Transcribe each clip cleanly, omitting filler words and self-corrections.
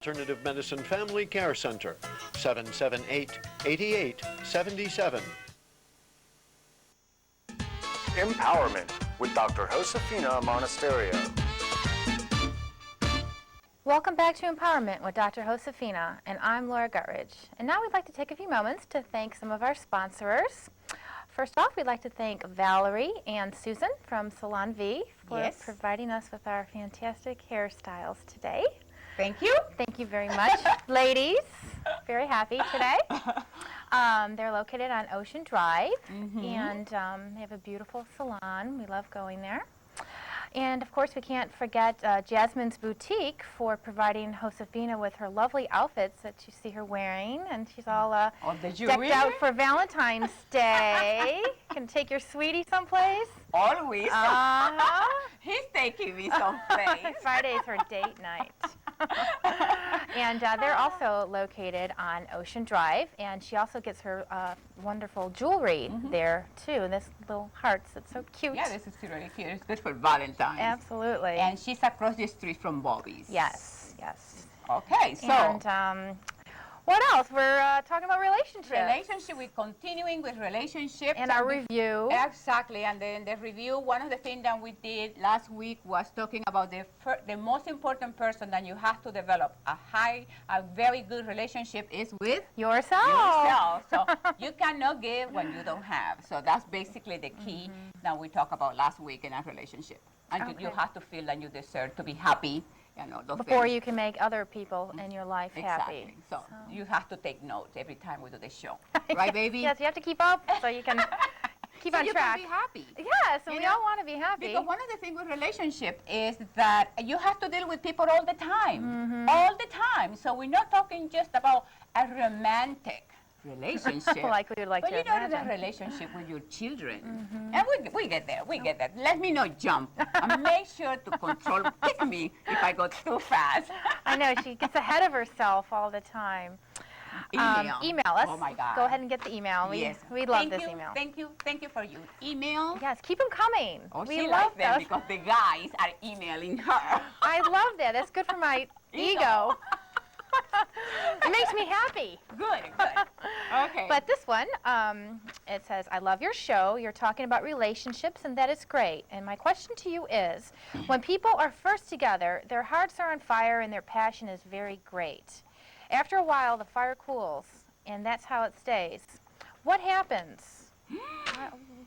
Alternative Medicine Family Care Center, 778-8877. Empowerment with Dr. Josefina Monasterio. Welcome back to Empowerment with Dr. Josefina, and I'm Laura Guttridge. And now we'd like to take a few moments to thank some of our sponsors. First off, we'd like to thank Valerie and Susan from Salon V for providing us with our fantastic hairstyles today. Thank you. Thank you very much, ladies. Very happy today. They're located on Ocean Drive, and they have a beautiful salon. We love going there. And, of course, we can't forget Jasmine's Boutique for providing Josefina with her lovely outfits that you see her wearing. And she's all decked out for Valentine's Day. Can take your sweetie someplace. Always. He's taking me someplace. Friday's her date night. And they're also located on Ocean Drive, and she also gets her wonderful jewelry there too. This little hearts, it's so cute. Yeah, this is really cute. It's good for Valentine's. Absolutely. And she's across the street from Bobby's. Yes, yes. Okay, so. And what else? We're talking about relationships. We're continuing with relationships. And our review. Exactly, and then the review, one of the things that we did last week was talking about the most important person that you have to develop a very good relationship is with yourself. So you cannot give when you don't have. So that's basically the key that we talked about last week in our relationship. And you have to feel that you deserve to be happy. You know, before you can make other people in your life happy. So you have to take notes every time we do the show. Right, baby? Yes, you have to keep up so you can keep on track. You can be happy. Yes, and we all want to be happy. Because one of the things with relationship is that you have to deal with people all the time. All the time. So we're not talking just about a romantic relationship. Like we would like but to you know, imagine. the relationship with your children. And we get there, we get there. Let me not jump. And make sure to kick me if I go too fast. I know, she gets ahead of herself all the time. Email us. Oh my God. Go ahead and get the email. We love this email. Thank you for your email. Yes, keep them coming. Oh, we she love likes them those. because the guys are emailing her. I love that. That's good for my ego. It makes me happy. Good. Okay. But this one, it says, I love your show. You're talking about relationships, and that is great. And my question to you is, when people are first together, their hearts are on fire and their passion is very great. After a while, the fire cools, and that's how it stays. What happens?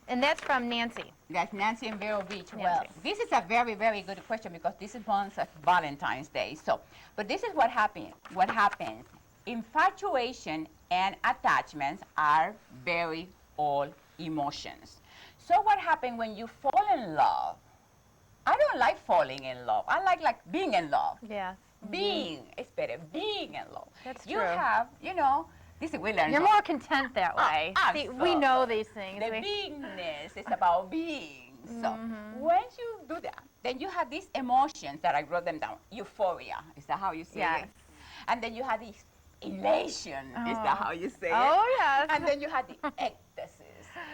And that's from Nancy. That's Nancy in Vero Beach. Nancy. Well, this is a very, very good question because this is month of Valentine's Day. So, but this is what happens. What happens? Infatuation and attachments are very old emotions. So what happens when you fall in love? I don't like falling in love. I like being in love. Yeah. Being, it's better, being in love. That's you true. have, you know, this is we learn. You're more content that way. See, we know these things. The beingness is about being. So once you do that, then you have these emotions that I wrote them down. Euphoria, is that how you say it? And then you have this elation, is that how you say it? Oh, yes. And then you have the ecstasy,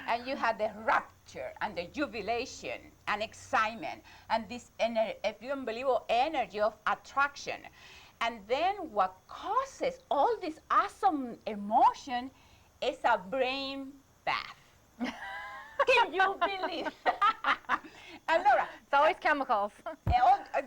and you have the rapture, and the jubilation, and excitement, and this unbelievable energy of attraction. And then what causes all this awesome emotion is a brain bath. Can you believe that? And Laura, it's always chemicals.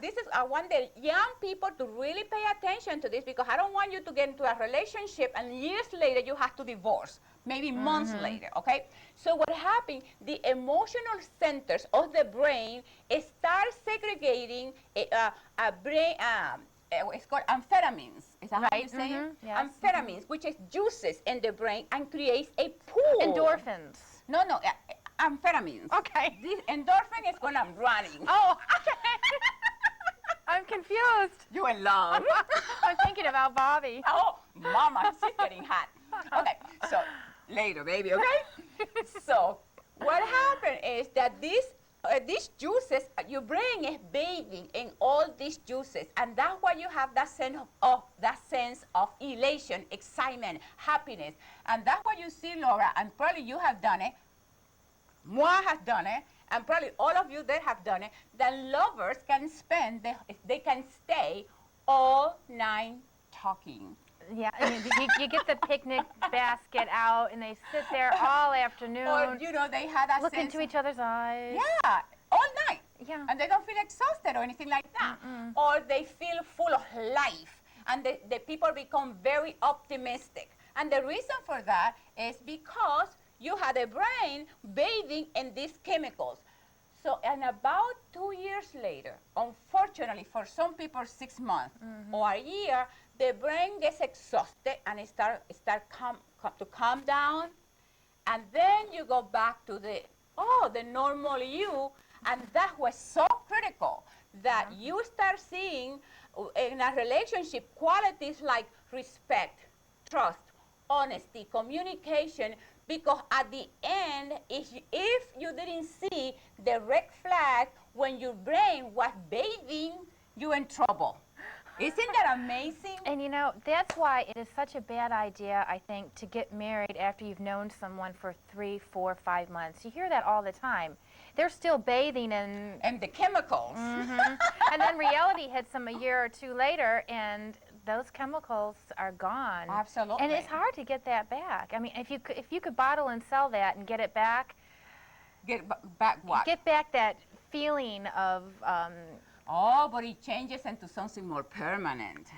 This is I want the young people to really pay attention to this because I don't want you to get into a relationship and years later you have to divorce, maybe months later, okay? So what happens, the emotional centers of the brain start segregating a brain, it's called amphetamines. Is that how you say it? Yes. Amphetamines, which is juices in the brain and creates a pool. Endorphins. No, amphetamines. Okay. This endorphin is when I'm running. Oh, okay. I'm confused. You in love. I'm thinking about Bobby. Oh, Mama, she's getting hot. Okay, so later, baby, okay? So what happened is that these juices, your brain is bathing in all these juices, and that's why you have that sense of elation, excitement, happiness, and that's what you see, Laura, and probably you have done it. Moi has done it, and probably all of you that have done it. That lovers can they can stay all night talking. Yeah, I mean, you get the picnic basket out, and they sit there all afternoon, Or, you know, they had a look sense into each other's eyes. Yeah, all night. Yeah. And they don't feel exhausted or anything like that. Or they feel full of life. And the people become very optimistic. And the reason for that is because you had a brain bathing in these chemicals. So, and about 2 years later, unfortunately for some people 6 months or a year, the brain gets exhausted and it start to calm down. And then you go back to the normal you. And that was so critical that you start seeing in a relationship qualities like respect, trust, honesty, communication, because at the end, if you didn't see the red flag when your brain was bathing, you're in trouble. Isn't that amazing? And you know, that's why it is such a bad idea, I think, to get married after you've known someone for 3, 4, 5 months. You hear that all the time. They're still bathing in... And the chemicals. And then reality hits them a year or two later, and those chemicals are gone. Absolutely. And it's hard to get that back. I mean, if you could bottle and sell that and get it back... Get back what? Get back that feeling of... Oh, but it changes into something more permanent.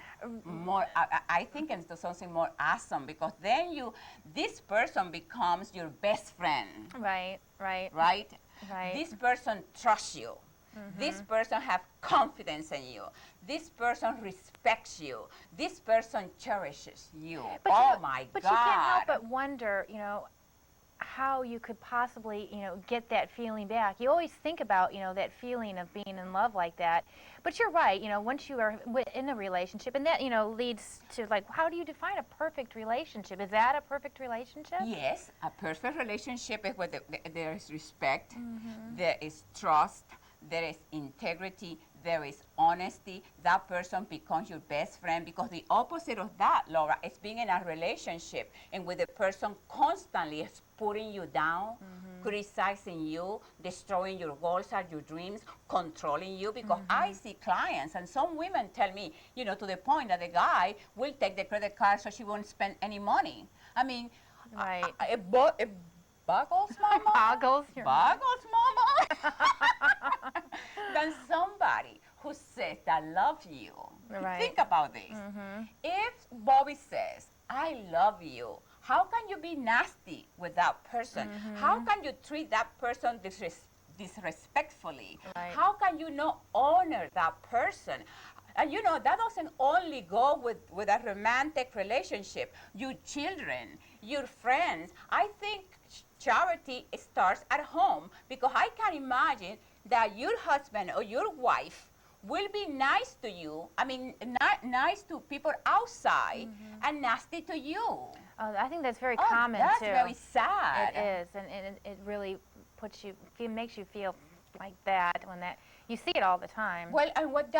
More, I think into something more awesome, because then this person becomes your best friend. Right, right. Right? Right. This person trusts you. This person have confidence in you. This person respects you. This person cherishes you. But oh you know, my but God. you can't help but wonder, you know, how you could possibly, you know, get that feeling back. You always think about, you know, that feeling of being in love like that. But you're right, you know, once you are in a relationship, and that, you know, leads to, like, how do you define a perfect relationship? Is that a perfect relationship? Yes, a perfect relationship is where there is respect, there is trust, there is integrity, there is honesty. That person becomes your best friend, because the opposite of that, Laura, is being in a relationship and with the person constantly is putting you down, criticizing you, destroying your goals and your dreams, controlling you. Because I see clients, and some women tell me, you know, to the point that the guy will take the credit card so she won't spend any money. I mean, Right. it boggles my mind. Boggles your Boggles mama. Than somebody who says that loves you. Right. Think about this. If Bobby says, I love you, how can you be nasty with that person? How can you treat that person disrespectfully? Right. How can you not honor that person? And you know, that doesn't only go with a romantic relationship. Your children, your friends. I think charity starts at home, because I can imagine that your husband or your wife will be nice to you. I mean, not nice to people outside and nasty to you. Oh, I think that's very common, that's too. very sad. It is, and it really makes you feel like that when you see it all the time. Well, and what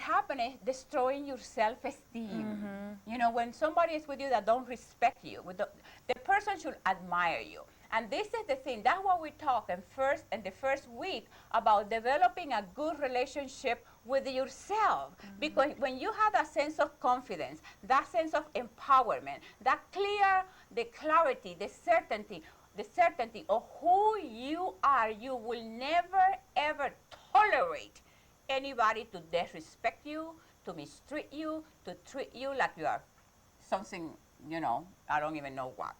happens is destroying your self-esteem. You know, when somebody is with you that don't respect you, the person should admire you. And this is the thing. That's what we talk in the first week about developing a good relationship with yourself. Because when you have that sense of confidence, that sense of empowerment, the clarity, the certainty of who you are, you will never ever tolerate anybody to disrespect you, to mistreat you, to treat you like you are something, you know, I don't even know what.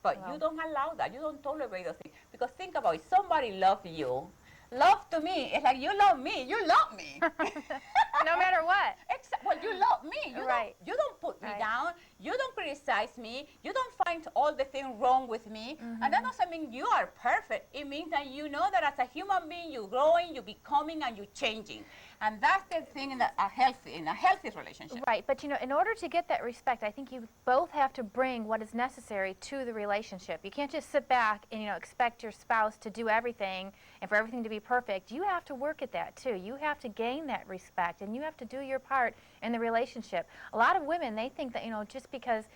But you don't allow that. You don't tolerate those things. Because think about it. Somebody loves you. Love to me is like, you love me. You love me. No matter what. Well, you love me. You don't put me Right. down. You don't criticize me. You don't find all the things wrong with me. And that doesn't mean you are perfect. It means that you know that as a human being, you're growing, you're becoming, and you're changing. And that's the thing in a healthy relationship. Right, but you know, in order to get that respect, I think you both have to bring what is necessary to the relationship. You can't just sit back and, you know, expect your spouse to do everything and for everything to be perfect. You have to work at that too. You have to gain that respect, and you have to do your part in the relationship. A lot of women, they think that, you know, just because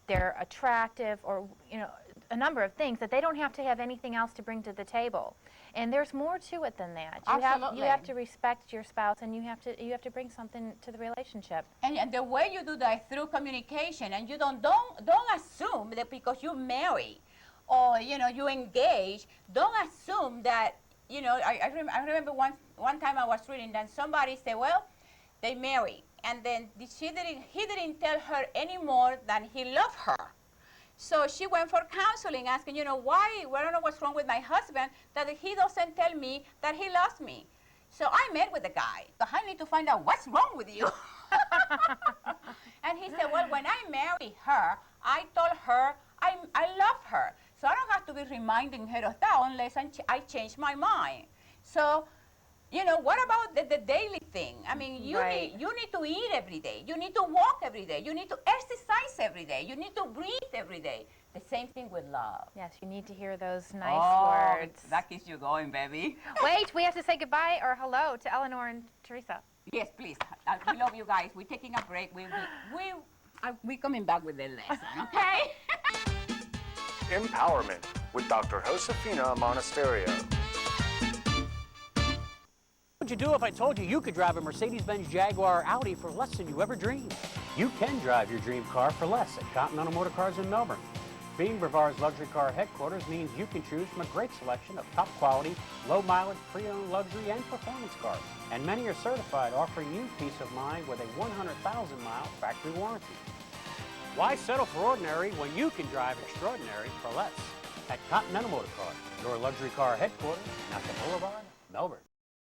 they're attractive, or, you know, a number of things that they don't have to have anything else to bring to the table. And there's more to it than that. Absolutely. You have to respect your spouse, and you have to bring something to the relationship. And the way you do that is through communication, and you don't assume that because you marry or you engage, don't assume that I remember one time I was reading that somebody said, well, they married, and then he didn't tell her any more than he loved her. So she went for counseling, asking, why, I don't know what's wrong with my husband, that he doesn't tell me that he loves me. So I met with the guy. So I need to find out what's wrong with you. And he said, well, when I married her, I told her I love her. So I don't have to be reminding her of that unless I change my mind. So, what about the daily thing? I mean, you need to eat every day. You need to walk every day. You need to exercise every day. You need to breathe every day. The same thing with love. Yes, you need to hear those nice words. That keeps you going, baby. Wait, we have to say goodbye or hello to Eleanor and Teresa. Yes, please. We love you guys. We're taking a break. We're coming back with the lesson, okay? Empowerment with Dr. Josefina Monasterio. What would you do if I told you you could drive a Mercedes-Benz Jaguar or Audi for less than you ever dreamed? You can drive your dream car for less at Continental Motor Cars in Melbourne. Being Brevar's luxury car headquarters means you can choose from a great selection of top quality, low mileage, pre-owned luxury and performance cars. And many are certified, offering you peace of mind with a 100,000 mile factory warranty. Why settle for ordinary when you can drive extraordinary for less? At Continental Motor Cars, your luxury car headquarters, National Boulevard, Melbourne.